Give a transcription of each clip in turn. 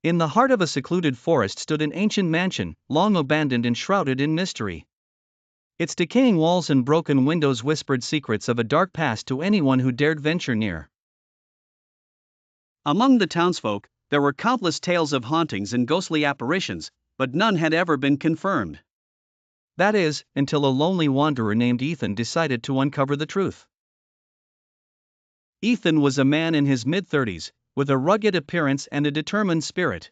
In the heart of a secluded forest stood an ancient mansion, long abandoned and shrouded in mystery. Its decaying walls and broken windows whispered secrets of a dark past to anyone who dared venture near. Among the townsfolk, there were countless tales of hauntings and ghostly apparitions, but none had ever been confirmed. That is, until a lonely wanderer named Ethan decided to uncover the truth. Ethan was a man in his mid-30s, with a rugged appearance and a determined spirit.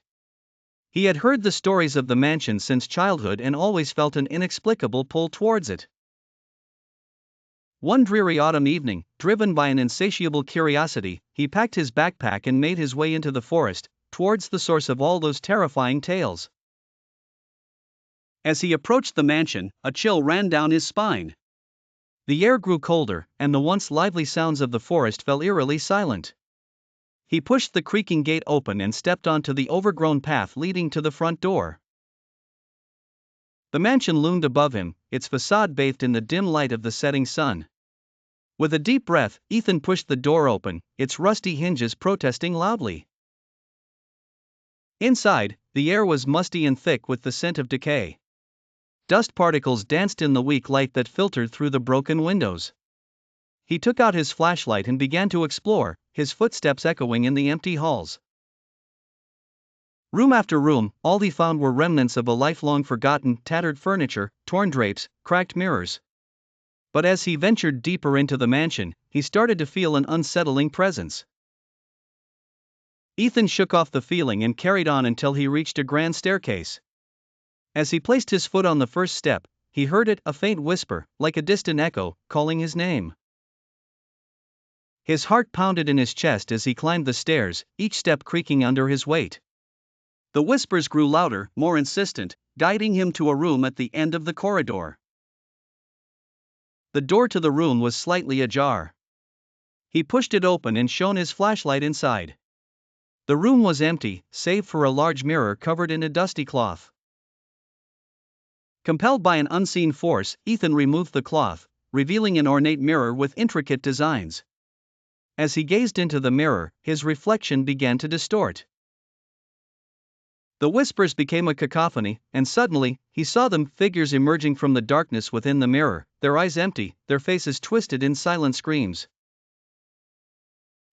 He had heard the stories of the mansion since childhood and always felt an inexplicable pull towards it. One dreary autumn evening, driven by an insatiable curiosity, he packed his backpack and made his way into the forest, towards the source of all those terrifying tales. As he approached the mansion, a chill ran down his spine. The air grew colder, and the once lively sounds of the forest fell eerily silent. He pushed the creaking gate open and stepped onto the overgrown path leading to the front door. The mansion loomed above him, its facade bathed in the dim light of the setting sun. With a deep breath, Ethan pushed the door open, its rusty hinges protesting loudly. Inside, the air was musty and thick with the scent of decay. Dust particles danced in the weak light that filtered through the broken windows. He took out his flashlight and began to explore, his footsteps echoing in the empty halls. Room after room, all he found were remnants of a lifelong forgotten, tattered furniture, torn drapes, cracked mirrors. But as he ventured deeper into the mansion, he started to feel an unsettling presence. Ethan shook off the feeling and carried on until he reached a grand staircase. As he placed his foot on the first step, he heard it, a faint whisper, like a distant echo, calling his name. His heart pounded in his chest as he climbed the stairs, each step creaking under his weight. The whispers grew louder, more insistent, guiding him to a room at the end of the corridor. The door to the room was slightly ajar. He pushed it open and shone his flashlight inside. The room was empty, save for a large mirror covered in a dusty cloth. Compelled by an unseen force, Ethan removed the cloth, revealing an ornate mirror with intricate designs. As he gazed into the mirror, his reflection began to distort. The whispers became a cacophony, and suddenly, he saw them, figures emerging from the darkness within the mirror, their eyes empty, their faces twisted in silent screams.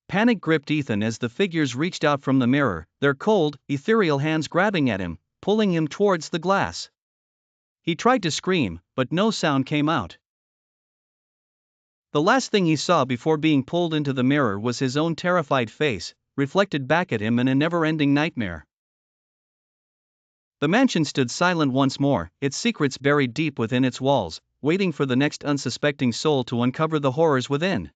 Panic gripped Ethan as the figures reached out from the mirror, their cold, ethereal hands grabbing at him, pulling him towards the glass. He tried to scream, but no sound came out. The last thing he saw before being pulled into the mirror was his own terrified face, reflected back at him in a never-ending nightmare. The mansion stood silent once more, its secrets buried deep within its walls, waiting for the next unsuspecting soul to uncover the horrors within.